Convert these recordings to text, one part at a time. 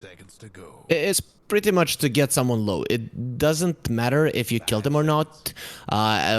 Seconds to go. It's pretty much to get someone low. It doesn't matter if you killed him or not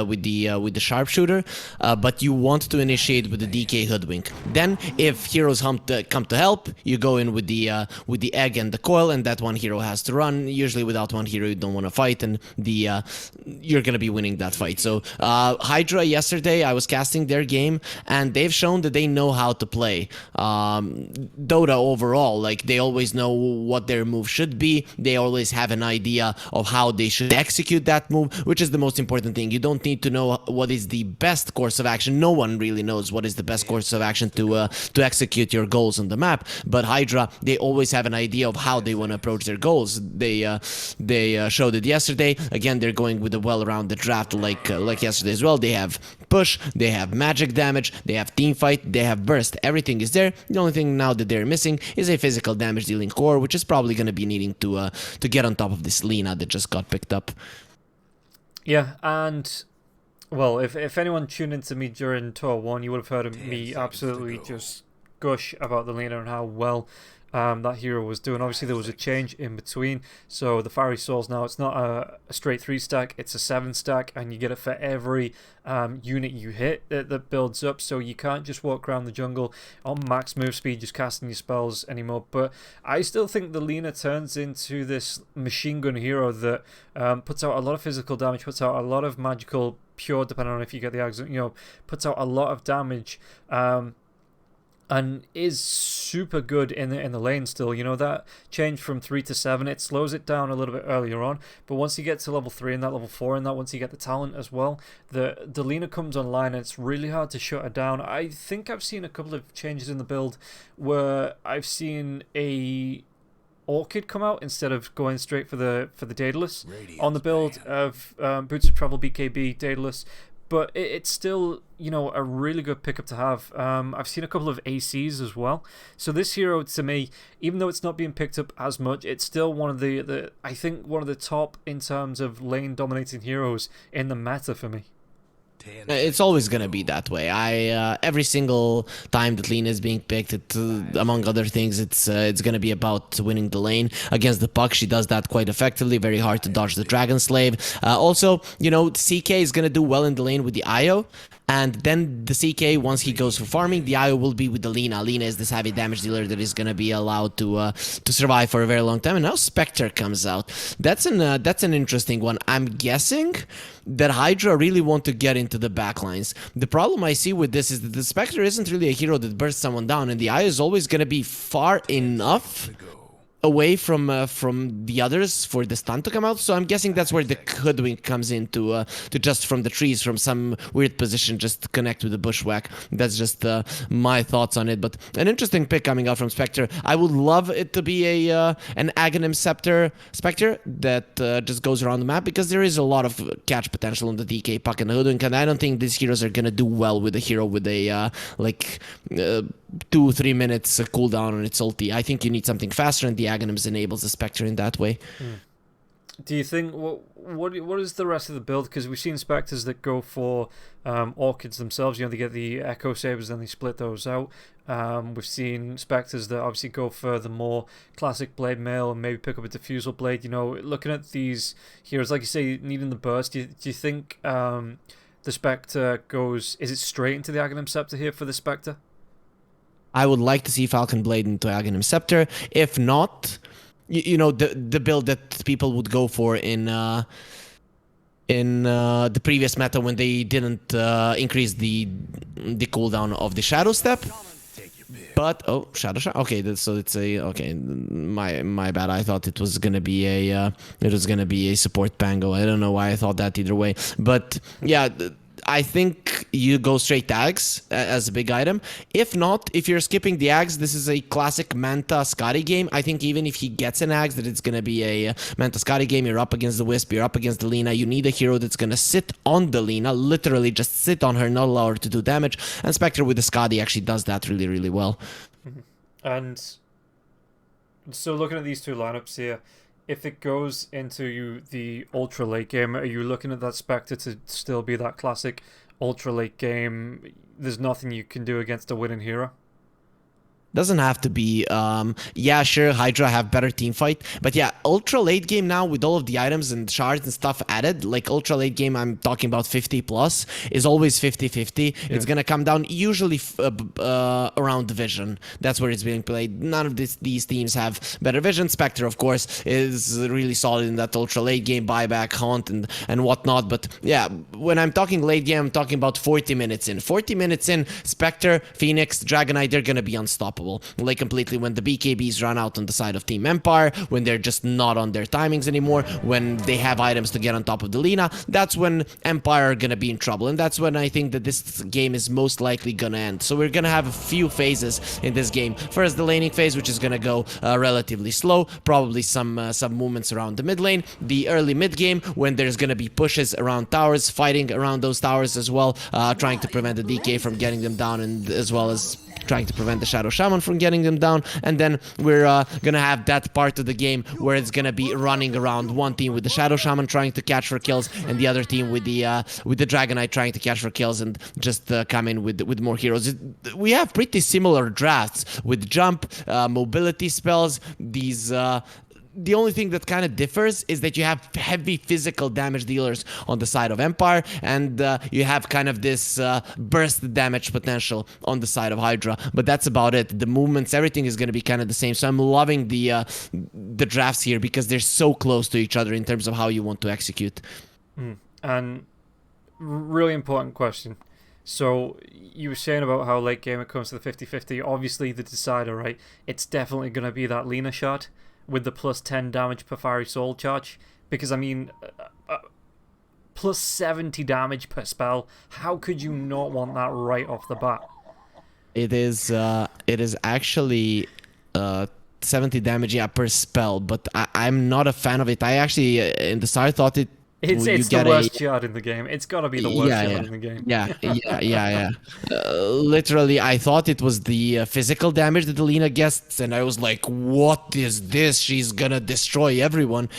with the sharpshooter, but you want to initiate with the DK hoodwink. Then, if heroes come to help, you go in with the egg and the coil, and that one hero has to run. Usually, without one hero, you don't want to fight, and you're gonna be winning that fight. So, HYDRA yesterday, I was casting their game, and they've shown that they know how to play Dota overall. Like they always know what their move should be. They always have an idea of how they should execute that move, which is the most important thing. You don't need to know what is the best course of action. No one really knows what is the best course of action to execute your goals on the map. But HYDRA, they always have an idea of how they want to approach their goals. They showed it yesterday. Again, they're going with a well-rounded draft like yesterday as well. They have push, they have magic damage, they have team fight, they have burst. Everything is there. The only thing now that they're missing is a physical damage dealing core, which is probably going to be needing to get on top of this Lina that just got picked up. Yeah, and well, if anyone tuned into me during Tour 1, you would have heard me absolutely just gush about the Lina and how well that hero was doing. Obviously, there was a change in between. So the Fiery Souls now, it's not a straight 3 stack, it's a 7 stack, and you get it for every unit you hit that builds up. So you can't just walk around the jungle on max move speed just casting your spells anymore. But I still think the Lina turns into this machine gun hero that puts out a lot of physical damage, puts out a lot of magical pure, depending on if you get the axe, puts out a lot of damage. And is super good in the lane still. That change from 3 to 7, it slows it down a little bit earlier on, but once you get to level 3 and that level 4 and that, once you get the talent as well, the Lina comes online and it's really hard to shut her down. I think I've seen a couple of changes in the build where I've seen a Orchid come out instead of going straight for the Daedalus on the build of Boots of Travel BKB Daedalus. But it's still, a really good pickup to have. I've seen a couple of ACs as well. So this hero, to me, even though it's not being picked up as much, it's still one of I think one of the top in terms of lane dominating heroes in the meta for me. It's always gonna be that way. Every single time that Lina is being picked, among other things, it's gonna be about winning the lane against the puck. She does that quite effectively. Very hard to dodge the Dragon Slave. Also, CK is gonna do well in the lane with the IO. And then the CK, once he goes for farming, the IO will be with the Lina. Lina is this heavy damage dealer that is going to be allowed to survive for a very long time. And now Spectre comes out. That's an interesting one. I'm guessing that HYDRA really want to get into the backlines. The problem I see with this is that the Spectre isn't really a hero that bursts someone down, and the IO is always going to be far enough away from the others for the stun to come out. So I'm guessing that's where the hoodwink comes in to just from the trees, from some weird position, just connect with the bushwhack. That's just my thoughts on it. But an interesting pick coming out from Spectre. I would love it to be an Aghanim Spectre that just goes around the map, because there is a lot of catch potential on the DK puck and the hoodwink, and I don't think these heroes are gonna do well with a hero with a 2-3 minutes cooldown on its ulti. I think you need something faster, and the Aghanims enables the Spectre in that way. Do you think what is the rest of the build? Because we've seen Spectres that go for Orchids themselves. They get the Echo Sabers, then they split those out. We've seen Spectres that obviously go for the more classic Blade Mail and maybe pick up a Diffusal Blade. Looking at these heroes, like you say, needing the burst, do you think the Spectre goes? Is it straight into the Aghanim Scepter here for the Spectre? I would like to see Falcon Blade into Aghanim Scepter. If not, the build that people would go for in the previous meta when they didn't increase the cooldown of the Shadow Step. But Shadow Shot. Okay, so it's my bad. I thought it was gonna be a support Pango. I don't know why I thought that either way. But yeah. I think you go straight to Ags as a big item. If not, if you're skipping the Ags, this is a classic Manta Scotty game. I think even if he gets an Ags, that it's going to be a Manta Scotty game. You're up against the Wisp, you're up against the Lina. You need a hero that's going to sit on the Lina, literally just sit on her, not allow her to do damage. And Spectre with the Scotty actually does that really, really well. And so looking at these two lineups here, if it goes into the ultra late game, are you looking at that Spectre to still be that classic ultra late game? There's nothing you can do against a winning hero? Doesn't have to be. Yeah, sure, Hydra have better team fight, but yeah, ultra late game now with all of the items and shards and stuff added, like ultra late game, I'm talking about 50 plus, is always 50-50. It's gonna come down usually around the vision. That's where it's being played. None of these teams have better vision. Spectre, of course, is really solid in that ultra late game, buyback, hunt, and whatnot. But yeah, when I'm talking late game, I'm talking about 40 minutes in. 40 minutes in, Spectre, Phoenix, Dragonite, they're gonna be unstoppable. Like completely when the BKBs run out on the side of Team Empire, when they're just not on their timings anymore, when they have items to get on top of the Lina, that's when Empire are gonna be in trouble. And that's when I think that this game is most likely gonna end. So we're gonna have a few phases in this game. First, the laning phase, which is gonna go relatively slow, probably some movements around the mid lane. The early mid game, when there's gonna be pushes around towers, fighting around those towers as well, trying to prevent the DK from getting them down, and as well as trying to prevent the Shadow Shaman from getting them down. And then we're gonna have that part of the game where it's gonna be running around, one team with the Shadow Shaman trying to catch for kills, and the other team with the Dragonite trying to catch for kills and just come in with more heroes. We have pretty similar drafts with jump, mobility spells, these the only thing that kind of differs is that you have heavy physical damage dealers on the side of Empire, and you have kind of this burst damage potential on the side of Hydra. But that's about it. The movements, everything is going to be kind of the same. So I'm loving the drafts here because they're so close to each other in terms of how you want to execute. And really important question. So you were saying about how late game it comes to the 50-50. Obviously the decider, right? It's definitely going to be that Lina shot with the plus 10 damage per fiery soul charge, because I mean plus 70 damage per spell, how could you not want that right off the bat? It is actually 70 damage, yeah, per spell, but I'm not a fan of it. I actually in the start thought it's the worst shard in the game. It's gotta be the worst shard in the game. Yeah. Literally, I thought it was the physical damage that Alina gets, and I was like, "What is this? She's gonna destroy everyone."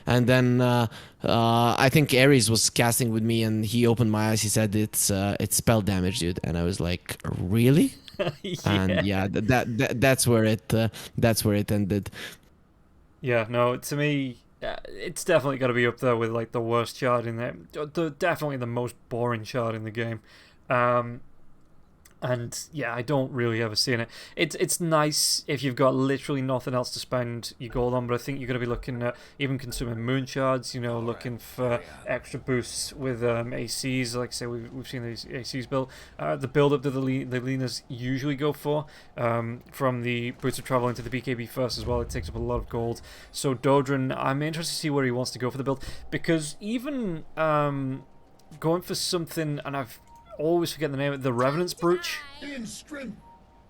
And then I think Ares was casting with me, and he opened my eyes. He said, "It's spell damage, dude," and I was like, "Really?" Yeah. And yeah, that's where it ended. Yeah, no, to me, it's definitely got to be up there with like the worst shard in there. Definitely the most boring shard in the game. And yeah, I don't really ever see it. It's nice if you've got literally nothing else to spend your gold on, but I think you're going to be looking at even consuming moon shards, you know, looking for extra boosts with ACs. Like I say, we've seen these ACs built. The build up that the Linas usually go for, from the Boots of Travel into the BKB first as well, it takes up a lot of gold. So Dodrin, I'm interested to see where he wants to go for the build, because even going for something, and I've always forget the name of it, the Revenant's Brooch.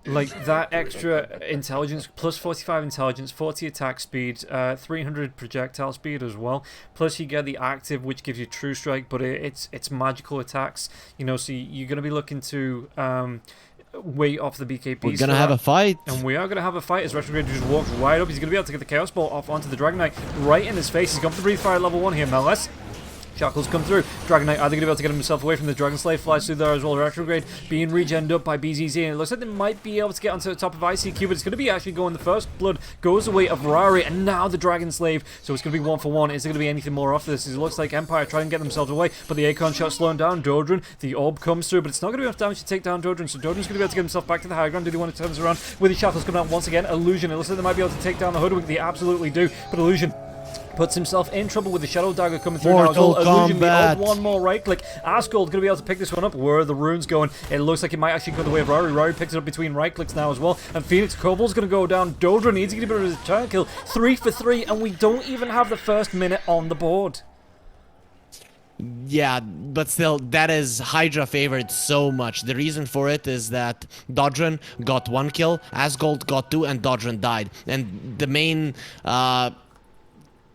Like that extra intelligence, plus 45 intelligence, 40 attack speed, 300 projectile speed as well. Plus you get the active, which gives you true strike, but it's magical attacks. You know, so you're going to be looking to wait off the BKBs. We're gonna have a fight. And we are going to have a fight as Retrograde just walks right up. He's going to be able to get the Chaos Ball off onto the Dragonite right in his face. He's gone for the Breathe Fire level 1 here, Meless. Shackles come through. Dragonite either going to be able to get himself away from the Dragon Slave, flies through there as well. Retrograde being regened up by BZZ, and it looks like they might be able to get onto the top of ICQ, but it's going to be actually going the first blood goes away of Rari, and now the Dragon Slave. So it's going to be 1-for-1. Is there going to be anything more off this? It looks like Empire trying to get themselves away, but the Acorn shot slowing down Dodrin. The orb comes through, but it's not going to be enough damage to take down Dodrin, so Dodrin's going to be able to get himself back to the high ground. Do they want to turn this around with the Shackles coming out once again? Illusion. It looks like they might be able to take down the Hoodwink. They absolutely do, but Illusion puts himself in trouble with the Shadow Dagger coming through now as well. Illusion, one more right click. Asgold going to be able to pick this one up. Where are the runes going? It looks like it might actually go the way of Rari. Rari picks it up between right clicks now as well. And Phoenix Kobol's going to go down. Dodra needs to get a bit of a return kill. 3 for 3, and we don't even have the first minute on the board. Yeah, but still, that is Hydra favored so much. The reason for it is that Dodrin got 1 kill, Asgold got 2, and Dodrin died. And the main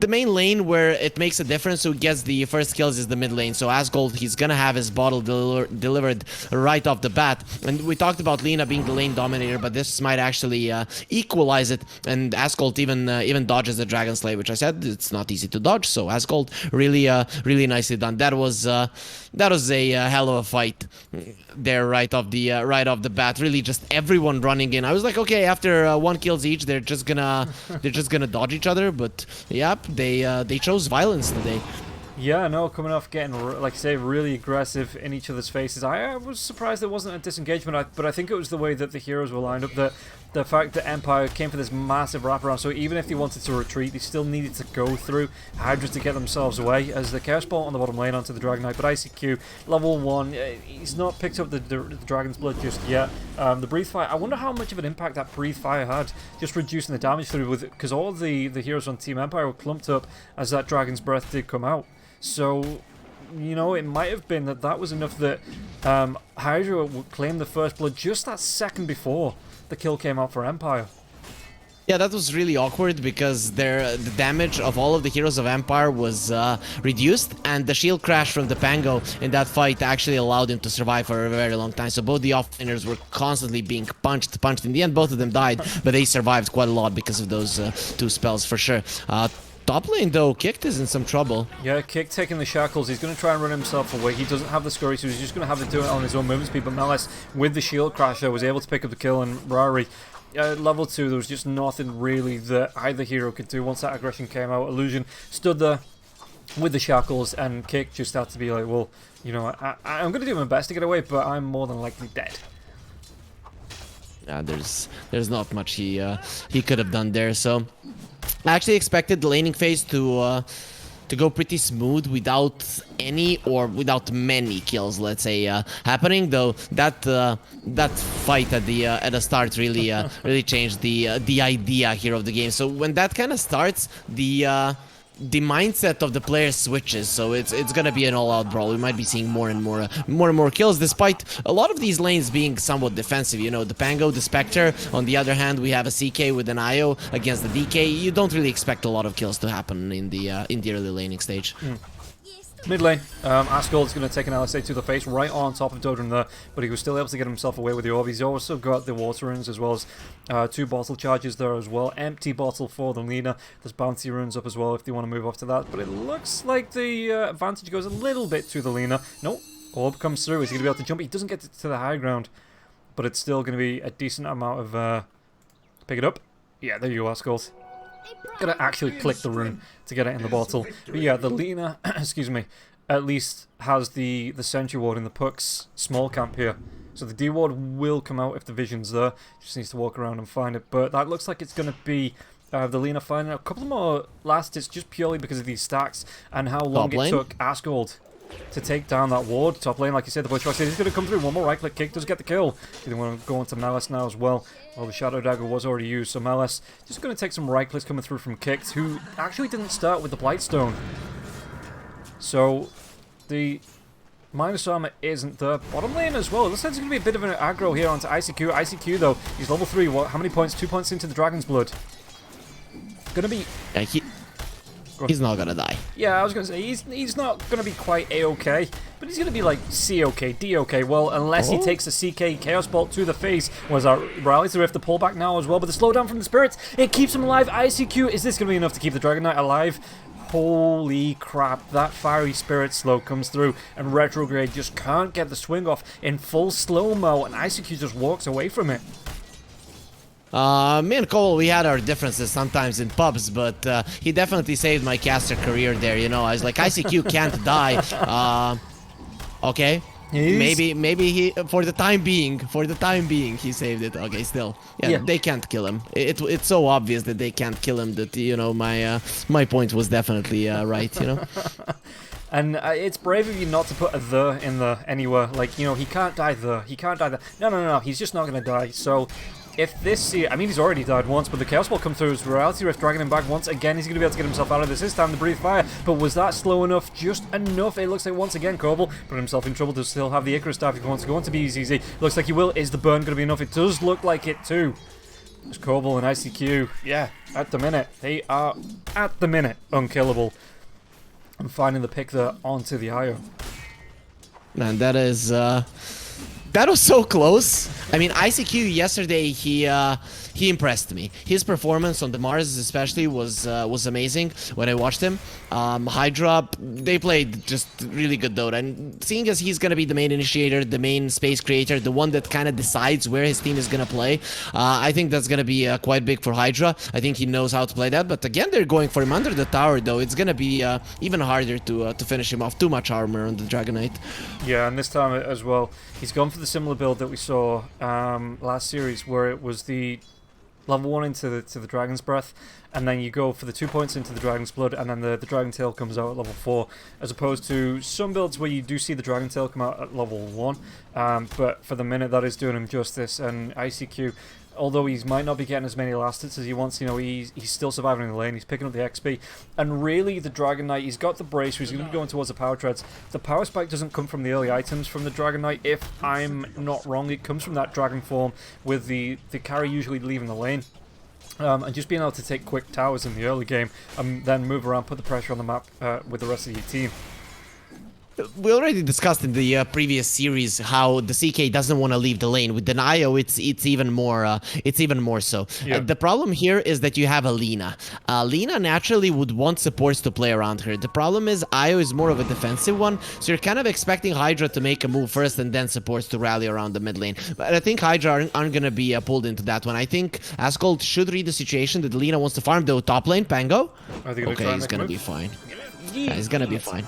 the main lane where it makes a difference who gets the first kills is the mid lane. So Asgold, he's gonna have his bottle delivered right off the bat. And we talked about Lina being the lane dominator, but this might actually equalize it. And Asgold even dodges the Dragon Slay, which I said it's not easy to dodge. So Asgold really nicely done. That was a hell of a fight there right off the bat. Really, just everyone running in. I was like, okay, after one kills each, they're just gonna dodge each other. But yep, they chose violence today. Yeah, no, coming off getting, like I say, really aggressive in each other's faces. I was surprised there wasn't a disengagement, but I think it was the way that the heroes were lined up, that the fact that Empire came for this massive wraparound, so even if they wanted to retreat, they still needed to go through HYDRA to get themselves away, as the Chaos Bolt on the bottom lane onto the Dragon Knight, but ICQ, level 1, he's not picked up the Dragon's Blood just yet. The Breathe Fire, I wonder how much of an impact that Breathe Fire had, just reducing the damage through, with because all the heroes on Team Empire were clumped up as that Dragon's Breath did come out. So, you know, it might have been that was enough that HYDRA would claim the first blood just that second before the kill came out for Empire. Yeah, that was really awkward because the damage of all of the heroes of Empire was reduced, and the shield crash from the Pango in that fight actually allowed him to survive for a very long time. So both the offlaners were constantly being punched. In the end, both of them died, but they survived quite a lot because of those two spells for sure. Top lane though, Kicked is in some trouble. Yeah, Kick taking the shackles. He's going to try and run himself away. He doesn't have the scurry, so he's just going to have to do it on his own movement speed. But Malice, with the shield crasher, was able to pick up the kill, and Rari, level 2, there was just nothing really that either hero could do once that aggression came out. Illusion stood there with the shackles, and Kick just had to be like, well, you know, I'm going to do my best to get away, but I'm more than likely dead. Yeah, there's not much he could have done there. So I actually expected the laning phase to go pretty smooth without any or without many kills, let's say, happening. Though that fight at the start really changed the idea here of the game. So when that kind of starts, the mindset of the players switches, so it's gonna be an all-out brawl. We might be seeing more and more kills, despite a lot of these lanes being somewhat defensive. You know, the Pango, the Spectre. On the other hand, we have a CK with an IO against the DK. You don't really expect a lot of kills to happen in the early laning stage. Mid lane, Asgold is going to take an LSA to the face right on top of Dodrum there, but he was still able to get himself away with the orb. He's also got the water runes as well as 2 bottle charges there as well. Empty bottle for the Lina. There's bounty runes up as well if they want to move off to that, but it looks like the advantage goes a little bit to the Lina. No, orb comes through. Is he going to be able to jump? He doesn't get to the high ground, but it's still going to be a decent amount of... pick it up. Yeah, there you go, Asgold. Gotta actually click the rune to get it in the bottle. But yeah, the Lina, excuse me, at least has the Sentry Ward in the Puck's small camp here. So the D Ward will come out if the vision's there. Just needs to walk around and find it. But that looks like it's gonna be the Lina finding a couple more last hits just purely because of these stacks and how long it took Asgold to take down that ward. Top lane, like you said, the Butcher said he's going to come through. One more right-click kick does get the kill. They want to go into Malice now as well. Well, the Shadow Dagger was already used, so Malice just going to take some right-clicks coming through from Kicked, who actually didn't start with the Blightstone. So, the minus armor isn't there. Bottom lane as well. It looks like there's going to be a bit of an aggro here onto ICQ. ICQ, though, he's level 3. What? How many points? 2 points into the Dragon's Blood. Going to be... He's not gonna die. Yeah, I was gonna say, he's not gonna be quite A-okay, but he's gonna be like C-okay, D-okay. Well, unless he takes a CK Chaos Bolt to the face. Was our Rally to Rift the pullback now as well, but the slowdown from the Spirits, it keeps him alive. ICQ, is this gonna be enough to keep the Dragon Knight alive? Holy crap, that Fiery Spirit slow comes through, and Retrograde just can't get the swing off in full slow-mo, and ICQ just walks away from it. Me and Cole, we had our differences sometimes in pubs, but he definitely saved my caster career there, you know. I was like, ICQ can't die. Okay. Maybe he, for the time being, he saved it. Okay, still. Yeah, they can't kill him. It's so obvious that they can't kill him that, you know, my point was definitely right, you know. And it's brave of you not to put a "the" in the anywhere. Like, you know, he can't die there. He can't die there. No. He's just not going to die. So... if this... I mean, he's already died once, but the Chaos Ball come through. His Reality Rift dragging him back once again. He's going to be able to get himself out of this. This time, the Breathe Fire. But was that slow enough? Just enough. It looks like once again, Korbel put himself in trouble to still have the Icarus staff if he wants to go on to BZZ. Looks like he will. Is the burn going to be enough? It does look like it too. It's Koval and ICQ. Yeah, at the minute. They are, at the minute, unkillable. And finding the pick there onto the IO. Man, that was so close. I mean, ICQ yesterday, he impressed me. His performance on the Mars especially was amazing when I watched him. HYDRA, they played just really good though, and seeing as he's gonna be the main initiator, the main space creator, the one that kind of decides where his team is gonna play, I think that's gonna be quite big for HYDRA. I think he knows how to play that, but again, they're going for him under the tower though. It's gonna be even harder to finish him off. Too much armor on the Dragon Knight. Yeah, and this time as well, he's gone for the similar build that we saw last series, where it was the level 1 into the Dragon's Breath, and then you go for the 2 points into the Dragon's Blood, and then the Dragon Tail comes out at level 4, as opposed to some builds where you do see the Dragon Tail come out at level 1. But for the minute, that is doing him justice, and ICQ, although he might not be getting as many last hits as he wants, you know, he's still surviving in the lane, he's picking up the XP, and really the Dragon Knight, he's got the brace, he's going to be going towards the power treads. The power spike doesn't come from the early items from the Dragon Knight, if I'm not wrong. It comes from that Dragon form, with the carry usually leaving the lane. And just being able to take quick towers in the early game, and then move around, put the pressure on the map with the rest of your team. We already discussed in the previous series how the CK doesn't want to leave the lane. With Denio, it's even more so. Yeah. The problem here is that you have a Lina. Lina naturally would want supports to play around her. The problem is Io is more of a defensive one, so you're kind of expecting HYDRA to make a move first and then supports to rally around the mid lane. But I think HYDRA aren't going to be pulled into that one. I think Asgold should read the situation that Lina wants to farm the top lane. Pango? Okay, he's going to be fine. Yeah, he's going to be fine.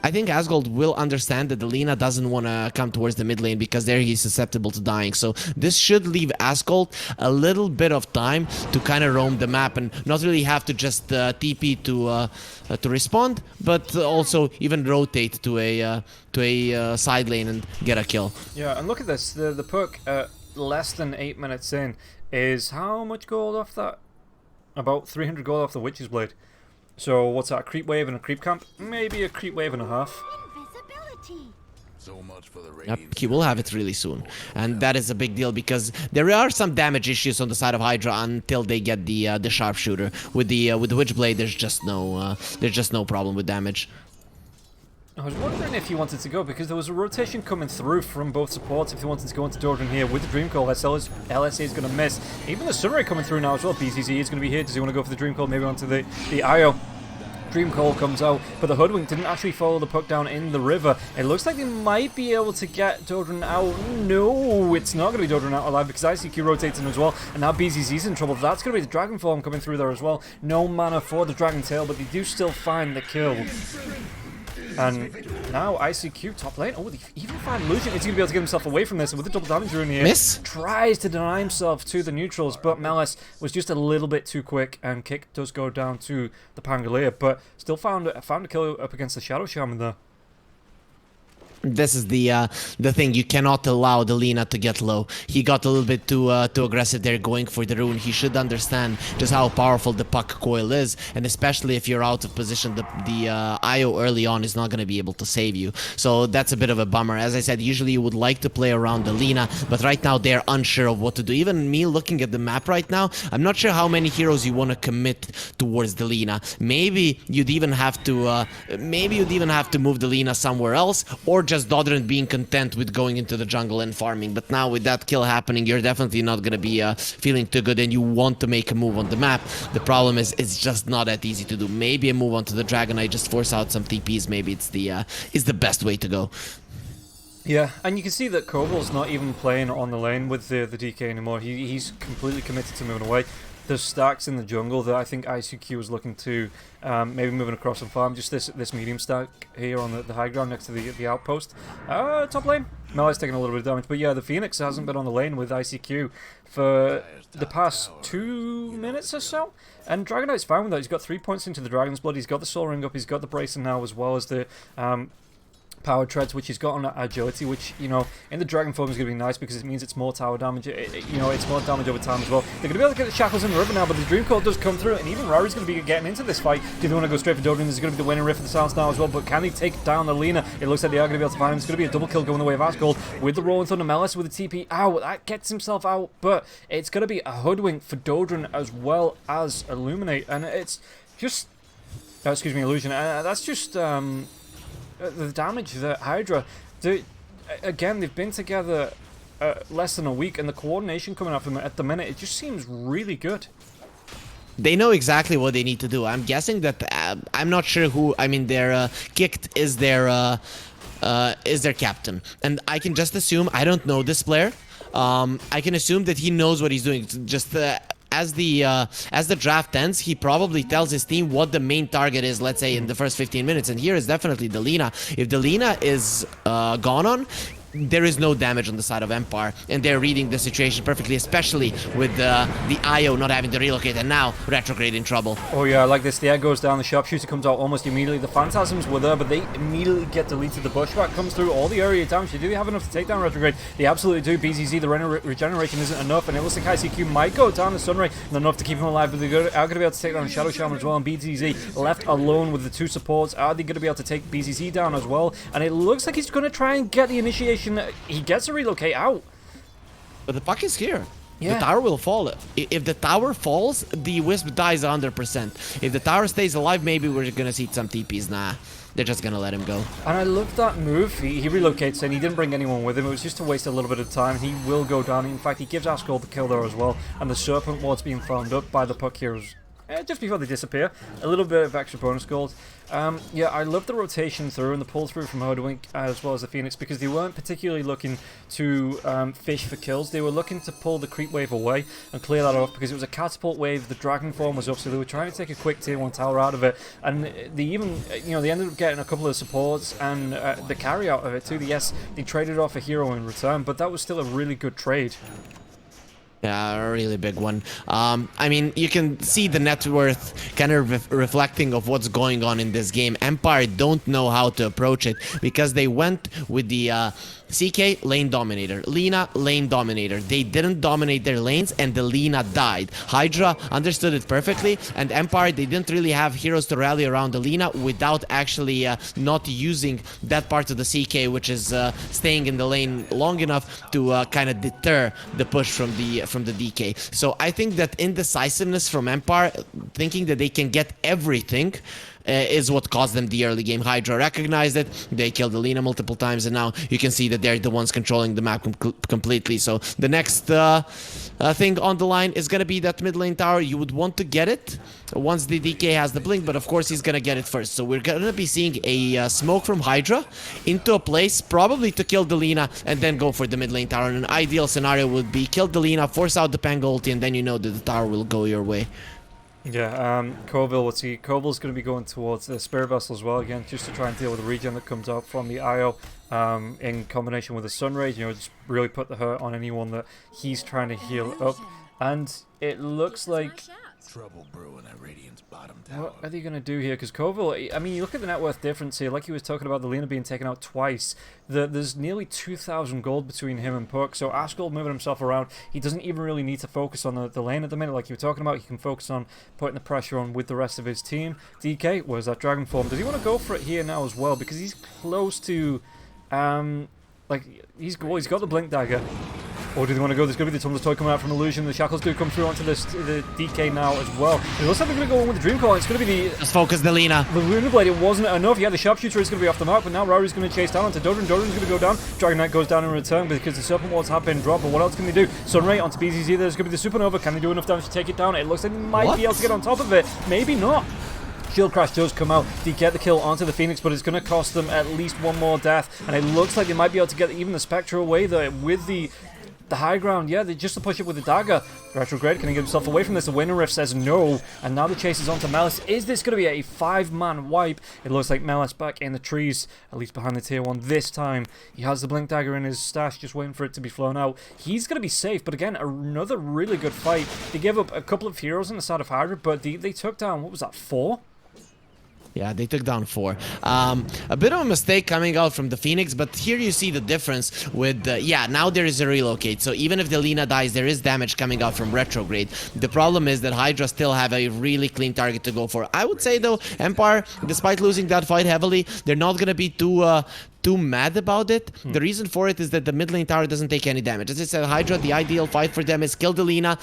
I think Asgold will understand that the Lina doesn't want to come towards the mid lane because there he's susceptible to dying. So this should leave Asgold a little bit of time to kind of roam the map and not really have to just TP to respond, but also even rotate to a side lane and get a kill. Yeah, and look at this. The perk less than 8 minutes in is how much gold off that? About 300 gold off the Witch's Blade. So what's that, a creep wave and a creep camp? Maybe a creep wave and a half. So much for the Yep, he will have it really soon, and that is a big deal because there are some damage issues on the side of HYDRA until they get the sharpshooter. With the Witchblade, there's just no problem with damage. I was wondering if he wanted to go, because there was a rotation coming through from both supports. If he wanted to go into Dodrin here with the Dream Call, LSA is going to miss. Even the Sunray coming through now as well. BCZ is going to be here. Does he want to go for the Dream Call? Maybe onto the IO. Dream Call comes out, but the Hoodwink didn't actually follow the puck down in the river. It looks like they might be able to get Dodrin out. No, it's not going to be Dodrin out alive because ICQ rotates in as well, and now BZZ's in trouble. That's going to be the Dragon Form coming through there as well. No mana for the Dragon Tail, but they do still find the kill. And now ICQ top lane. Oh, they even find Lucian. He's going to be able to get himself away from this. And with the double damage rune here, Miss tries to deny himself to the neutrals, but Melis was just a little bit too quick, and kick does go down to the Pangolier, but still found a kill up against the Shadow Shaman there. This is the thing. You cannot allow the Lina to get low. He got a little bit too aggressive there going for the rune. He should understand just how powerful the puck coil is, and especially if you're out of position, the IO early on is not going to be able to save you. So that's a bit of a bummer. As I said, usually you would like to play around the Lina, but right now they're unsure of what to do. Even me looking at the map right now, I'm not sure how many heroes you want to commit towards the Lina. Maybe you'd even have to move the Lina somewhere else, or just Dodrin being content with going into the jungle and farming. But now with that kill happening, you're definitely not going to be feeling too good, and you want to make a move on the map. The problem is it's just not that easy to do. Maybe a move onto the Dragon Knight, just force out some TPs. Maybe it's the best way to go. Yeah, and you can see that Koval's not even playing on the lane with the DK anymore. He's completely committed to moving away. There's stacks in the jungle that I think ICQ was looking to maybe moving across and farm. Just this medium stack here on the high ground next to the outpost. Top lane. Meli's taking a little bit of damage, but yeah, the Phoenix hasn't been on the lane with ICQ for the past 2 minutes or so. And Dragon Knight's fine with that. He's got 3 points into the Dragon's Blood. He's got the Soul Ring up. He's got the Bracing now, as well as the power treads, which he's got on agility, which, you know, in the dragon form is going to be nice because it means it's more tower damage, you know, it's more damage over time as well. They're going to be able to get the shackles in the river now, but the dream coil does come through, and even Rory's going to be getting into this fight. Do they want to go straight for Dodrin? There's going to be the winning riff of the silence now as well, but can he take down the Lina? It looks like they are going to be able to find him. It's going to be a double kill going the way of Asgold with the Rolling Thunder Melis with the TP out. That gets himself out, but it's going to be a hoodwink for Dodrin as well as Illuminate, and it's just... excuse me, Illusion. That's just the damage that HYDRA... Again, they've been together less than a week, and the coordination coming up from at the minute, it just seems really good. They know exactly what they need to do. I'm guessing that I'm not sure who. I mean, their Kicked is their captain, and I can just assume I don't know this player. I can assume that he knows what he's doing. Just as the draft ends, he probably tells his team what the main target is. Let's say in the first 15 minutes, and here is definitely the Lina. If the Lina is gone on, there is no damage on the side of Empire, and they're reading the situation perfectly, especially with the IO not having to relocate, and now Retrograde in trouble. Oh yeah, I like this. The egg goes down, the sharpshooter comes out almost immediately. The Phantasms were there, but they immediately get deleted. The bushback comes through, all the area damage. Do they have enough to take down Retrograde? They absolutely do. BZZ, the regeneration isn't enough, and it looks like ICQ might go down the Sunray, not enough to keep him alive, but they are going to be able to take down Shadow Shaman as well, and BZZ left alone with the two supports. Are they going to be able to take BZZ down as well? And it looks like he's going to try and get the initiation. He gets to relocate out. But the puck is here. Yeah. The tower will fall. If the tower falls, the Wisp dies 100%. If the tower stays alive, maybe we're gonna see some TPs. Nah, they're just gonna let him go. And I love that move. He relocates and he didn't bring anyone with him. It was just to waste a little bit of time. He will go down. In fact, he gives Asgold the kill there as well. And the Serpent Ward's being farmed up by the puck heroes just before they disappear. A little bit of extra bonus gold. Yeah, I love the rotation through and the pull through from Hoodwink as well as the Phoenix, because they weren't particularly looking to fish for kills. They were looking to pull the creep wave away and clear that off, because it was a catapult wave. The dragon form was up, so they were trying to take a quick tier 1 tower out of it, and they even, you know, they ended up getting a couple of supports and the carry out of it too. Yes, they traded off a hero in return, but that was still a really good trade. Yeah, a really big one. I mean, you can see the net worth kind of reflecting of what's going on in this game. Empire don't know how to approach it because they went with the CK lane dominator, Lina lane dominator. They didn't dominate their lanes, and the Lina died. HYDRA understood it perfectly, and Empire, they didn't really have heroes to rally around the Lina without actually not using that part of the CK, which is staying in the lane long enough to kind of deter the push from the DK. So I think that indecisiveness from Empire, thinking that they can get everything, is what caused them the early game. HYDRA recognized it, they killed the Lina multiple times, and now you can see that they're the ones controlling the map completely. So the next thing on the line is going to be that mid lane tower. You would want to get it once the DK has the blink, but of course he's going to get it first. So we're going to be seeing a smoke from HYDRA into a place, probably to kill the Lina, and then go for the mid lane tower. And an ideal scenario would be kill the Lina, force out the Pango ulti, and then you know that the tower will go your way. Yeah, Colville, let's see. Colville's going to be going towards the Spirit Vessel as well, again, just to try and deal with the regen that comes out from the IO in combination with the Sunray. You know, just really put the hurt on anyone that he's trying to heal up. And it looks like... Trouble brewing at Radiant's bottom tower. What are they going to do here? Because Colville, I mean, you look at the net worth difference here, like he was talking about the Lina being taken out twice. There's nearly 2,000 gold between him and Puck, so Asgold moving himself around, he doesn't even really need to focus on the lane at the minute, like you were talking about. He can focus on putting the pressure on with the rest of his team. DK, where's that dragon form? Does he want to go for it here now as well? Because he's close to, like, he's got the blink dagger. Or do they want to go? There's going to be the Tumblr's Toy coming out from Illusion. The Shackles do come through onto the DK now as well. It looks like they're going to go in with the Dream Call. It's going to be the... Just focus the Lina. The Lunar Blade, it wasn't enough. Yeah, the Sharpshooter is going to be off the mark, but now Rory's going to chase down onto Dodrin. Dodrin's going to go down. Dragon Knight goes down in return because the Serpent Wards have been dropped. But what else can they do? Sunray onto BZZ. There's going to be the Supernova. Can they do enough damage to take it down? It looks like they might be able to get on top of it. Maybe not. Shield Crash does come out. They get the kill onto the Phoenix, but it's going to cost them at least one more death. And it looks like they might be able to get even the Spectre away there with the high ground. Yeah, they just to push it with the dagger. Retrograde, can he get himself away from this? The Winter Rift says no, and now the chase is onto Melis. Is this going to be a 5-man wipe? It looks like Melis back in the trees, at least behind the tier 1 this time. He has the blink dagger in his stash, just waiting for it to be flown out. He's going to be safe, but again, another really good fight. They gave up a couple of heroes on the side of HYDRA, but they took down, what was that, 4? Yeah, they took down 4. A bit of a mistake coming out from the Phoenix, but here you see the difference with, yeah, now there is a relocate. So even if the Lina dies, there is damage coming out from retrograde. The problem is that HYDRA still have a really clean target to go for. I would say, though, Empire, despite losing that fight heavily, they're not going to be too mad about it. The reason for it is that the mid lane tower doesn't take any damage. As I said, HYDRA, the ideal fight for them is kill the Lina,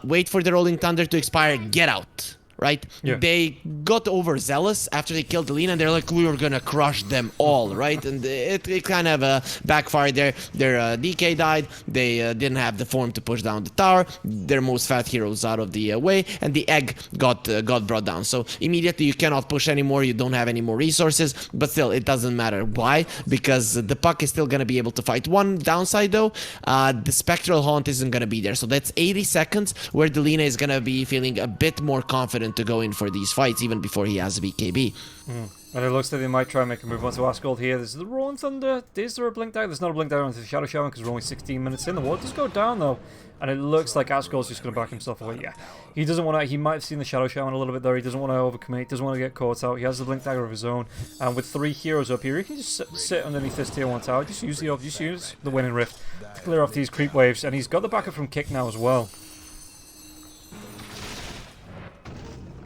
wait for the Rolling Thunder to expire, get out. Right? Yeah. They got overzealous after they killed the Lina, and they're like, we were gonna crush them all, right? And it kind of backfired there. Their DK died. They didn't have the form to push down the tower. Their most fat heroes out of the way, and the egg got brought down. So immediately you cannot push anymore. You don't have any more resources, but still, it doesn't matter. Why? Because the puck is still gonna be able to fight. One downside though, the Spectral Haunt isn't gonna be there. So that's 80 seconds where the Lina is gonna be feeling a bit more confident to go in for these fights even before he has a BKB. And it looks like they might try and make a move onto Asgold here. There's the Rolling Thunder. Is there a blink down? There's not a blink down onto the Shadow Shaman because we're only 16 minutes in. The ward does go down though. And it looks like Asgold's just going to back himself away. Yeah. He doesn't want to... He might have seen the Shadow Shaman a little bit there. He doesn't want to overcommit. He doesn't want to get caught out. He has the blink dagger of his own. And with 3 heroes up here, he can just sit underneath this tier 1 tower. Just use the winning rift to clear off these creep waves. And he's got the backup from Kick now as well.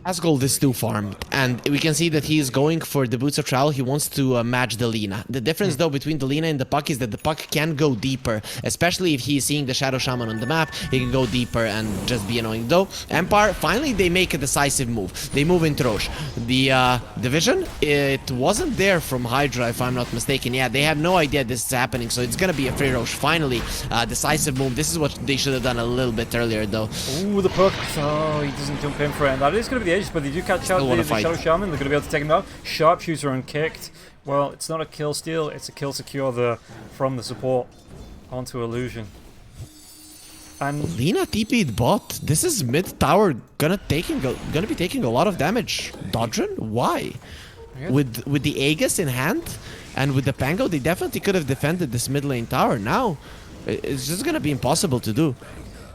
Asgold is too farmed, and we can see that he is going for the Boots of Trowel. He wants to match the Lina. The difference, though, between the Lina and the Puck is that the Puck can go deeper, especially if he is seeing the Shadow Shaman on the map. He can go deeper and just be annoying. Though, Empire, finally, they make a decisive move. They move in Trosh. The division, it wasn't there from HYDRA, if I'm not mistaken. Yeah, they have no idea this is happening, so it's gonna be a free Rosh. Finally, decisive move. This is what they should have done a little bit earlier, though. Ooh, the Puck. Oh, he doesn't jump in for it. And that is going to be the edge, but they do catch out the Shadow Shaman. They're going to be able to take him out. Sharpshooter unkicked. Well, it's not a kill steal, it's a kill secure from the support onto Illusion. And Lina TP'd bot. This is mid tower gonna be taking a lot of damage. Dodrin? Why? Yeah. With the Aegis in hand and with the Pango, they definitely could have defended this mid lane tower. Now, it's just gonna be impossible to do.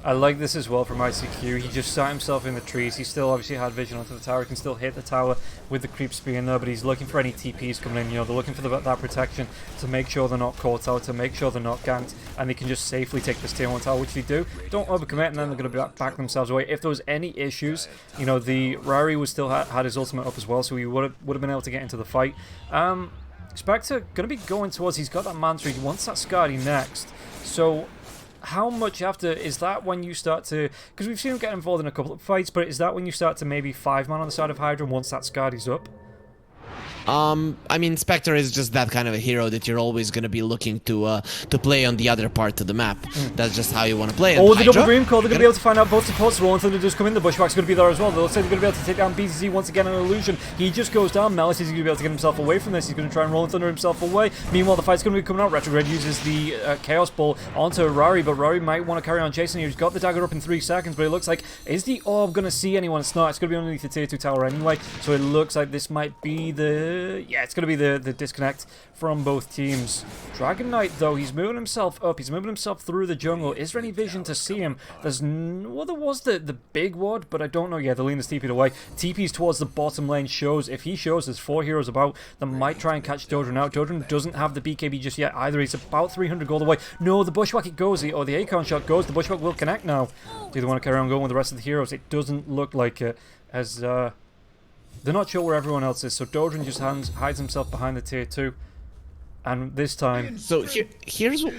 I like this as well from ICQ. He just sat himself in the trees. He still obviously had vision onto the tower. He can still hit the tower with the creep spear in there, but he's looking for any TPs coming in. You know, they're looking for that protection to make sure they're not caught out, to make sure they're not ganked, and they can just safely take this tier 1 tower, which they do. Don't overcommit, and then they're going to back themselves away. If there was any issues, you know, the Rari was still had his ultimate up as well, so he would have been able to get into the fight. Spectre going to be going towards. He's got that mantra. He wants that Skadi next. So how much after is that when you start to, because we've seen him get involved in a couple of fights, but is that when you start to maybe 5-man on the side of HYDRA once that Skadi's up? I mean, Spectre is just that kind of a hero that you're always going to be looking to play on the other part of the map. That's just how you want to play. Oh, the double Dream Call, they're going to be able to find out both supports. Rolling Thunder does come in, the Bushwhack's going to be there as well. They'll say they're going to be able to take down BCC once again on Illusion. He just goes down. Melis is going to be able to get himself away from this. He's going to try and Rolling Thunder himself away. Meanwhile, the fight's going to be coming out. Retrograde uses the Chaos Ball onto Rari, but Rari might want to carry on chasing. He's got the dagger up in 3 seconds, but it looks like, is the orb going to see anyone? It's not. It's going to be underneath the tier 2 tower anyway, so it looks like this might be the... Yeah, it's going to be the disconnect from both teams. Dragon Knight, though, he's moving himself up. He's moving himself through the jungle. Is there any vision to see him? Well, there was the big ward, but I don't know. Yeah, the Lina's TP'd away. TP's towards the bottom lane shows. If he shows there's 4 heroes about, they might try and catch Dodrin out. Dodrin doesn't have the BKB just yet either. He's about 300 gold away. No, the Bushwhack it goes, or the Acorn shot goes. The Bushwhack will connect now. Do they want to carry on going with the rest of the heroes? It doesn't look like it, as they're not sure where everyone else is, so Dodrin just hides himself behind the tier 2. And this time... So here's what...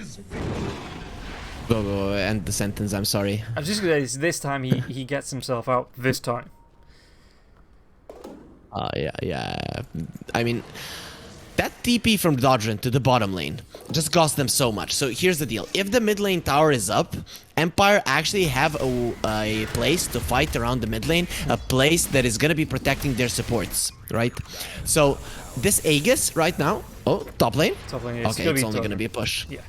Go, end the sentence, I'm sorry. I'm just going to say, this time he gets himself out, this time. Yeah. I mean, that TP from Dodrin to the bottom lane just cost them so much. So here's the deal. If the mid lane tower is up, Empire actually have a place to fight around the mid lane, a place that is going to be protecting their supports, right? So this Aegis right now... Oh, top lane? Top lane, yeah, okay, it's only going to be a push. Yeah.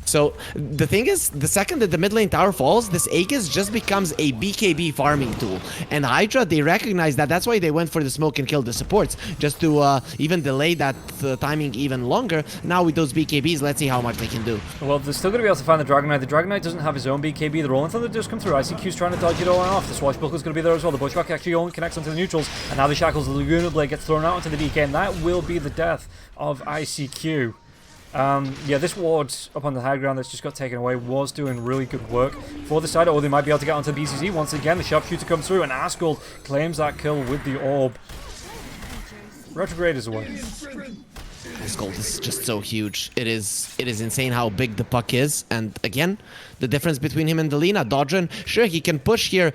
So the thing is, the second that the mid lane tower falls, this Aegis just becomes a BKB farming tool. And HYDRA, they recognize that. That's why they went for the smoke and kill the supports, just to even delay that timing even longer. Now with those BKBs, let's see how much they can do. Well, they're still going to be able to find the Dragon Knight. The Dragon Knight doesn't have his own BKB. The Rolling Thunder does come through. ICQ's trying to dodge it all off. The Swashbuckler's going to be there as well. The Bushwhack actually only connects onto the neutrals. And now the Shackles, the Laguna Blade gets thrown out onto the DK. And that will be the death of ICQ. Yeah, this ward up on the high ground that's just got taken away was doing really good work for the side. Or they might be able to get onto the BCC once again. The sharpshooter comes through and Asgold claims that kill with the orb. Retrograde is away. This gold is just so huge. It is insane how big the puck is. And again, the difference between him and Delina. Dodrin, sure, he can push here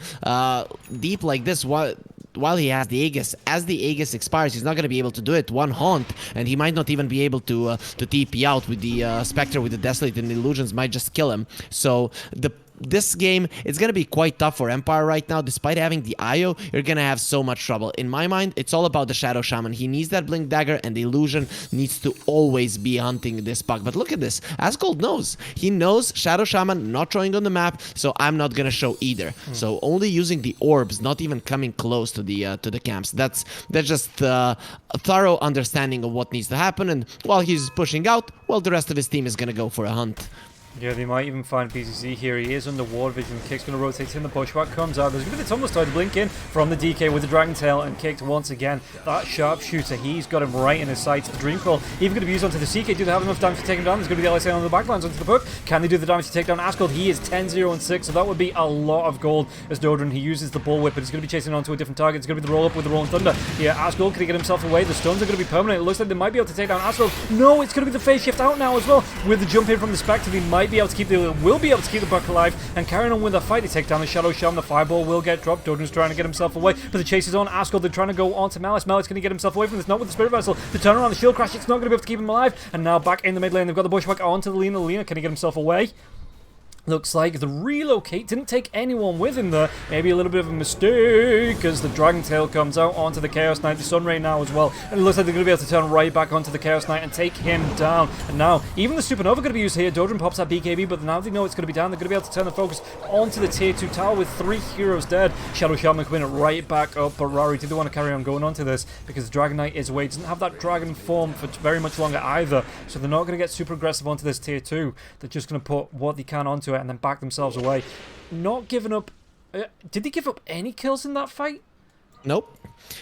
deep like this while he has the Aegis. As the Aegis expires, he's not going to be able to do it. One haunt, and he might not even be able to TP out with the Spectre, with the Desolate, and the Illusions might just kill him. So this game, it's going to be quite tough for Empire right now. Despite having the IO, you're going to have so much trouble. In my mind, it's all about the Shadow Shaman. He needs that Blink Dagger, and the Illusion needs to always be hunting this puck. But look at this. Asgold knows. He knows Shadow Shaman not showing on the map, so I'm not going to show either. So only using the orbs, not even coming close to the camps. That's just a thorough understanding of what needs to happen. And while he's pushing out, well, the rest of his team is going to go for a hunt. Yeah, they might even find PCC here. He is under ward vision. Kick's going to rotate in. The Bushwhack comes out. There's going to be the Tumble Star to blink in from the DK with the Dragon Tail, and kicked once again. That sharpshooter, he's got him right in his sights. The Dreamcoil even going to be used onto the CK. Do they have enough damage to take him down? There's going to be the LSA on the backlines onto the book. Can they do the damage to take down Asgold? He is 10-0-6, so that would be a lot of gold as Dodrin, he uses the Bullwhip, but he's going to be chasing onto a different target. It's going to be the roll-up with the Rolling Thunder. Yeah, Asgold, can he get himself away? The stuns are going to be permanent. It looks like they might be able to take down Asgold. No, it's going to be the phase shift out now as well. With the jump in from the Spectre, they might be able to keep will be able to keep the buck alive and carrying on with the fight. They take down the Shadow Shaman. The Fireball will get dropped. Dodrin's trying to get himself away, but the chase is on. Asgold, they're trying to go on to Malice. Malice going to get himself away from this. Not with the Spirit Vessel. The turnaround, the Shield Crash, it's not going to be able to keep him alive. And now back in the mid lane, they've got the Bushwhack onto the Lina. Lina, can he get himself away? Looks like the relocate didn't take anyone with him there. Maybe a little bit of a mistake as the Dragon Tail comes out onto the Chaos Knight. The Sunray now as well. And it looks like they're going to be able to turn right back onto the Chaos Knight and take him down. And now, even the Supernova going to be used here. Dodrin pops that BKB, but now they know it's going to be down. They're going to be able to turn the focus onto the tier 2 tower with 3 heroes dead. Shadow Shaman coming right back up. But Rari, do they want to carry on going onto this? Because the Dragon Knight is away. He doesn't have that dragon form for very much longer either. So they're not going to get super aggressive onto this tier 2. They're just going to put what they can onto it and then back themselves away. Not giving up. Did they give up any kills in that fight? Nope.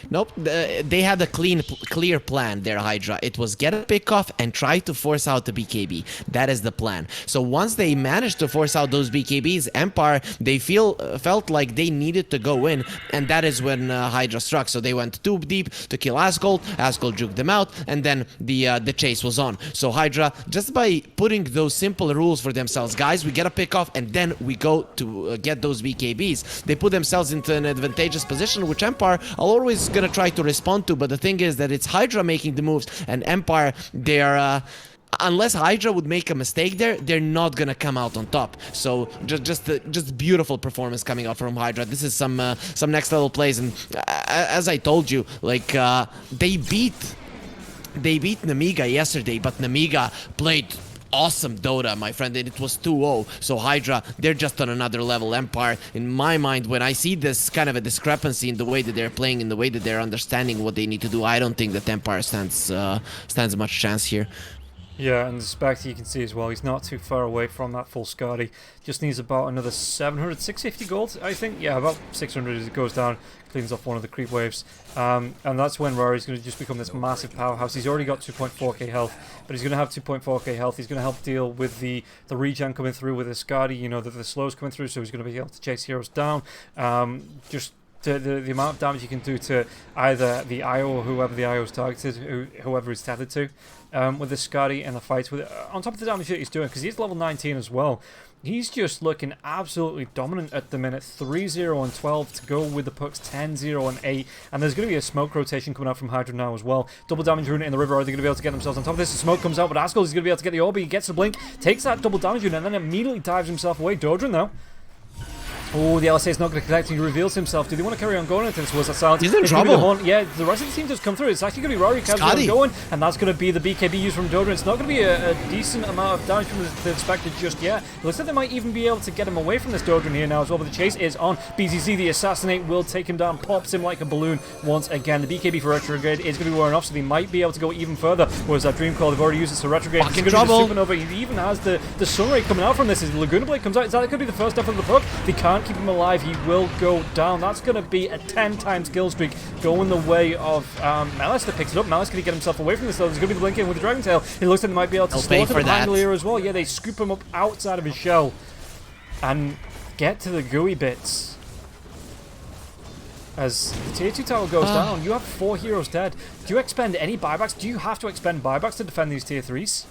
They had a clear plan there, HYDRA. It was get a pick off and try to force out the BKB. That is the plan. So once they managed to force out those BKBs, Empire, they felt like they needed to go in, and that is when HYDRA struck. So they went too deep to kill Asgold. Asgold juked them out, and then the chase was on. So HYDRA, just by putting those simple rules for themselves, guys, we get a pick off and then we go to get those BKBs. They put themselves into an advantageous position, which Empire are always gonna try to respond to. But the thing is that it's HYDRA making the moves, and Empire, they're unless HYDRA would make a mistake there, they're not gonna come out on top. So just beautiful performance coming out from HYDRA. This is some next level plays, and as I told you, like they beat Namiga yesterday, but Namiga played awesome Dota, my friend, and it was 2-0. So HYDRA, they're just on another level. Empire, in my mind, when I see this kind of a discrepancy in the way that they're playing, in the way that they're understanding what they need to do, I don't think that Empire stands much chance here. Yeah, and the Spectre you can see as well, he's not too far away from that full Scotty. Just needs about another 700, 650 gold, I think. Yeah, about 600 as it goes down, cleans off one of the creep waves. And that's when Rory's going to just become this massive powerhouse. He's already got 2.4k health, but he's going to have 2.4k health. He's going to help deal with the regen coming through with the Scotty, you know, the slows coming through, so he's going to be able to chase heroes down. Just the amount of damage you can do to either the IO or whoever the IO is targeted, whoever he's tethered to, with the Scotty and the fights with it, on top of the damage that he's doing, because he's level 19 as well. He's just looking absolutely dominant at the minute. 3-0 and 12 to go with the pucks, 10-0 and 8. And there's going to be a smoke rotation coming out from HYDRA now as well. Double damage rune in the river. Are they going to be able to get themselves on top of this? The smoke comes out, but Asgold is going to be able to get the orb. He gets the blink, takes that double damage rune, and then immediately dives himself away. Dodrin, though, Oh, the LSA is not going to connect. He reveals himself. Do they want to carry on going into this? Was that silence? He's in trouble. Yeah, the rest of the team does come through. It's actually going to be Rory Kaz going, and that's going to be the BKB used from Dodra. It's not going to be a decent amount of damage from the Spectre just yet. It looks like they might even be able to get him away from this Dodra here now as well, but the chase is on. BZZ, the Assassinate, will take him down, pops him like a balloon once again. The BKB for Retrograde is going to be wearing off, so they might be able to go even further. Whereas that Dream Call, they've already used it, so Retrograde is going to be Supernova. He even has the Sunray coming out from this. His Laguna Blade comes out. Is that going to be the first death of the puck? They can't keep him alive. He will go down. That's going to be a 10-times kill streak going the way of Malice that picks it up. Malice, can he get himself away from this though? There's going to be the blink in with the Dragon Tail. It looks like they might be able to slaughter the Pangolier as well. Yeah, they scoop him up outside of his shell and get to the gooey bits. As the tier 2 tower goes down, you have 4 heroes dead. Do you expend any buybacks? Do you have to expend buybacks to defend these tier 3s?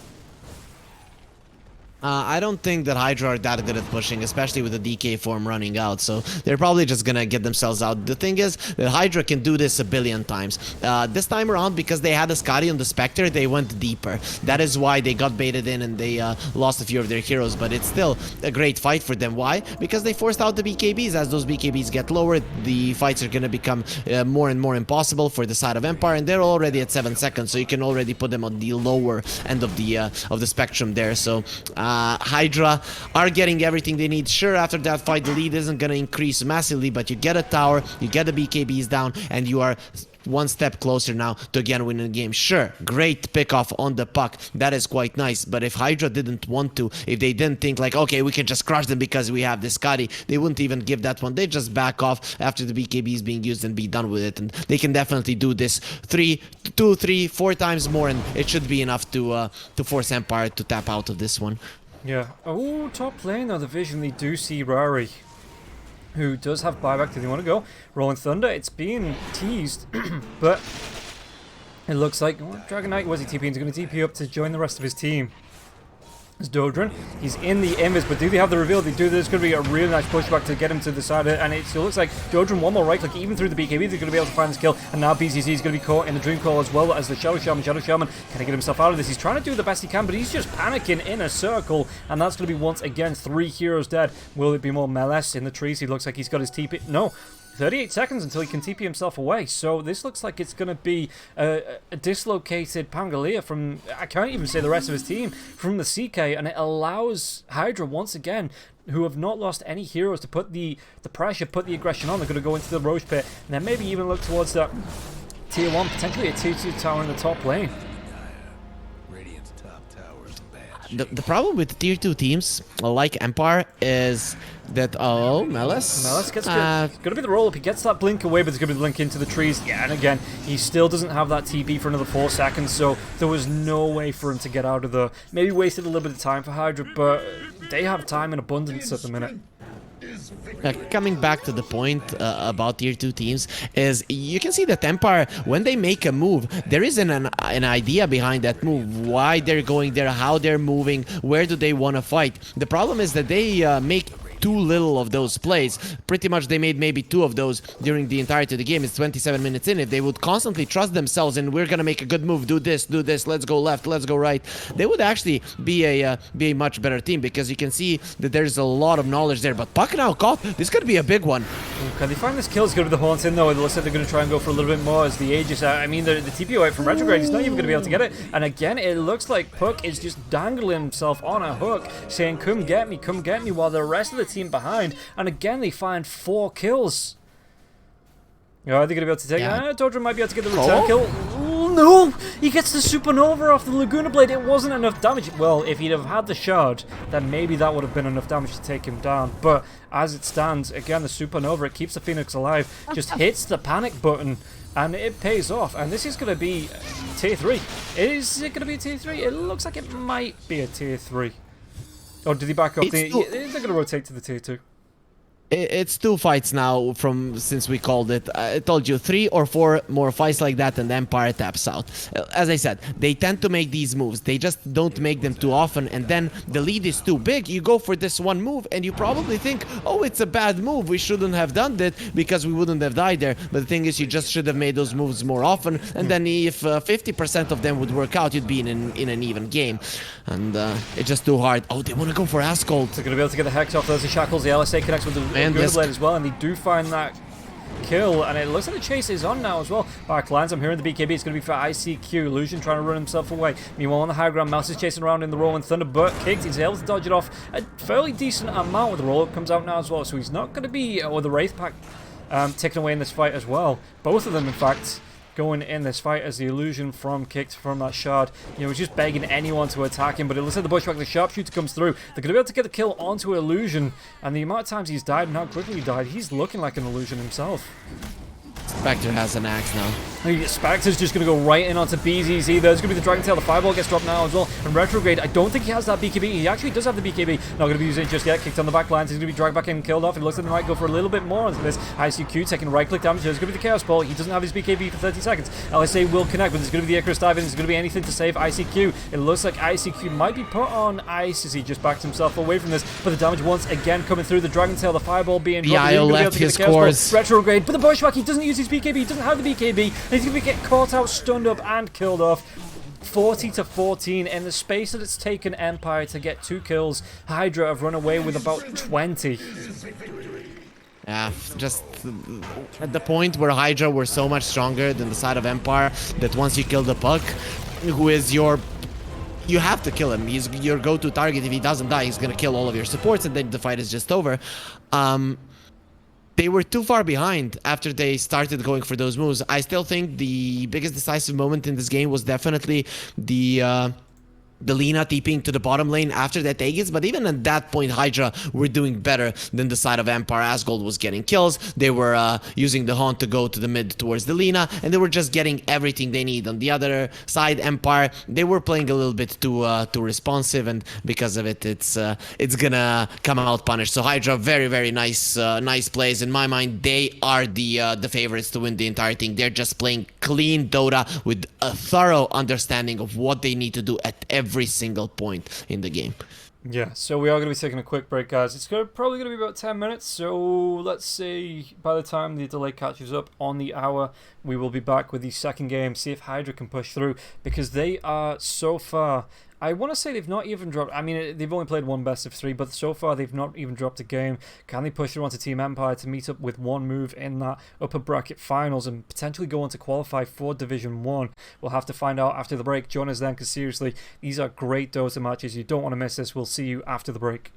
I don't think that HYDRA are that good at pushing, especially with the DK form running out, so they're probably just gonna get themselves out. The thing is that HYDRA can do this a billion times. This time around, because they had a Scotty on the Spectre, they went deeper. That is why they got baited in and they lost a few of their heroes, but it's still a great fight for them. Why? Because they forced out the BKBs. As those BKBs get lower, the fights are gonna become more and more impossible for the side of Empire, and they're already at 7 seconds, so you can already put them on the lower end of the spectrum there. So HYDRA are getting everything they need. Sure, after that fight, the lead isn't going to increase massively, but you get a tower, you get the BKBs down, and you are one step closer now to again winning the game. Sure, great pick off on the puck. That is quite nice, but if HYDRA didn't want to, if they didn't think like, okay, we can just crush them because we have this Scotty, they wouldn't even give that one. They just back off after the BKB is being used and be done with it, and they can definitely do this 2, 3, 4 times more, and it should be enough to force Empire to tap out of this one. Yeah. Oh, top lane of the Vision, they do see Rari, who does have buyback. Do they want to go? Rolling Thunder, it's being teased, but it looks like Dragon Knight, was he TPing? He's going to TP up to join the rest of his team. It's Dodran. He's in the invis, but do they have the reveal? They do. There's going to be a really nice pushback to get him to the side of it, and it looks like Dodran one more right click, even through the BKB, they're going to be able to find this kill, and now BCC is going to be caught in the Dream Call as well as the Shadow Shaman. Shadow Shaman, can he get himself out of this? He's trying to do the best he can, but he's just panicking in a circle, and that's going to be once again 3 heroes dead. Will it be more Meles in the trees? He looks like he's got his TP. No. 38 seconds until he can TP himself away, so this looks like it's going to be a dislocated Pangolier from, I can't even say the rest of his team, from the CK, and it allows HYDRA once again, who have not lost any heroes, to put the pressure, put the aggression on. They're going to go into the Roche Pit, and then maybe even look towards that tier 1, potentially a tier 2 tower in the top lane. The problem with tier 2 teams like Empire is that Meles gets going to be the roll up. He gets that blink away, but there's going to be the blink into the trees. Yeah, and again, he still doesn't have that TP for another 4 seconds, so there was no way for him to get out of the. Maybe wasted a little bit of time for HYDRA, but they have time in abundance at the minute. Coming back to the point about tier 2 teams, is you can see that Empire, when they make a move, there is an idea behind that move, why they're going there, how they're moving, where do they want to fight. The problem is that they make too little of those plays. Pretty much they made maybe 2 of those during the entirety of the game. It's 27 minutes in. If they would constantly trust themselves and we're gonna make a good move, do this, let's go left, let's go right, they would actually be a much better team, because you can see that there's a lot of knowledge there. But puck now caught. This could be a big one. Can they find this kill? It's going to be the Haunts in though. It looks like they're going to try and go for a little bit more as the Aegis. I mean, the TPO out from Retrograde, he's not even going to be able to get it. And again, it looks like Puck is just dangling himself on a hook, saying, come get me, while the rest of the team behind. And again, they find 4 kills. Are they going to be able to take it? Dodra might be able to get the return kill. Oh, no! He gets the Supernova off the Laguna Blade. It wasn't enough damage. Well, if he'd have had the shard, then maybe that would have been enough damage to take him down. But as it stands, again, the Supernova, it keeps the Phoenix alive, just hits the panic button, and it pays off. And this is going to be tier 3. Is it going to be a tier 3? It looks like it might be a tier 3. Or did he back up? They're going to rotate to the tier 2. It's 2 fights now since we called it. I told you 3 or 4 more fights like that and Empire taps out. As I said, they tend to make these moves. They just don't make them too often, and then the lead is too big. You go for this one move and you probably think, oh, it's a bad move, we shouldn't have done that because we wouldn't have died there. But the thing is, you just should have made those moves more often, and then if 50% of them would work out, you'd be in an even game. And it's just too hard. Oh, they want to go for Ascult. They're going to be able to get the Hex off. There's the Shackles. The LSA connects with the this- Blade as well, and they do find that kill, and it looks like the chase is on now as well. Backlands, I'm hearing the BKB. It's going to be for ICQ. Illusion trying to run himself away. Meanwhile, on the high ground, Mouse is chasing around in the Rolling Thunder, but kicked. He's able to dodge it off a fairly decent amount with the roll-up comes out now as well, so he's not going to be with the Wraith Pack taken away in this fight as well. Both of them, in fact, going in this fight as the Illusion from kicked from that shard. You know, he's just begging anyone to attack him, but it looks like the Bushwhack, the Sharpshooter comes through. They're going to be able to get the kill onto Illusion, and the amount of times he's died and how quickly he died, he's looking like an Illusion himself. Spectre has an axe now. Spectre's just going to go right in onto BZZ. There's going to be the Dragon Tail. The Fireball gets dropped now as well. And Retrograde, I don't think he has that BKB. He actually does have the BKB. Not going to be using it just yet. Kicked on the back lines. He's going to be dragged back in and killed off. It looks like they might go for a little bit more onto this. ICQ taking right-click damage. There's going to be the Chaos Ball. He doesn't have his BKB for 30 seconds. LSA will connect, but there's going to be the Icarus dive in. There's going to be anything to save ICQ. It looks like ICQ might be put on ice as he just backs himself away from this. But the damage once again coming through. The Dragon Tail, the Fireball being dropped. Yeah, left his course. Retrograde, but the Bushwhack, he doesn't use his BKB. He doesn't have the BKB. And he's going to get caught out, stunned up, and killed off. 40 to 14 in the space that it's taken Empire to get 2 kills. HYDRA have run away with about 20. Yeah, just at the point where HYDRA were so much stronger than the side of Empire that once you kill the Puck, who is your... You have to kill him. He's your go-to target. If he doesn't die, he's gonna kill all of your supports, and then the fight is just over. They were too far behind after they started going for those moves. I still think the biggest decisive moment in this game was definitely the Lina TPing to the bottom lane after that Aegis, but even at that point, HYDRA were doing better than the side of Empire. Asgold was getting kills, they were using the Haunt to go to the mid towards the Lina, and they were just getting everything they need. On the other side, Empire, they were playing a little bit too responsive, and because of it, it's gonna come out punished. So HYDRA, very, very nice plays. In my mind, they are the favorites to win the entire thing. They're just playing clean Dota with a thorough understanding of what they need to do at every single point in the game. Yeah, so we are going to be taking a quick break, guys. It's probably going to be about 10 minutes, so let's say by the time the delay catches up on the hour, we will be back with the second game, see if HYDRA can push through, because they are so far... I want to say they've not even dropped... I mean, they've only played one best of 3, but so far they've not even dropped a game. Can they push through onto Team Empire to meet up with one move in that upper bracket finals and potentially go on to qualify for Division 1? We'll have to find out after the break. Join us then, because seriously, these are great Dota matches. You don't want to miss this. We'll see you after the break.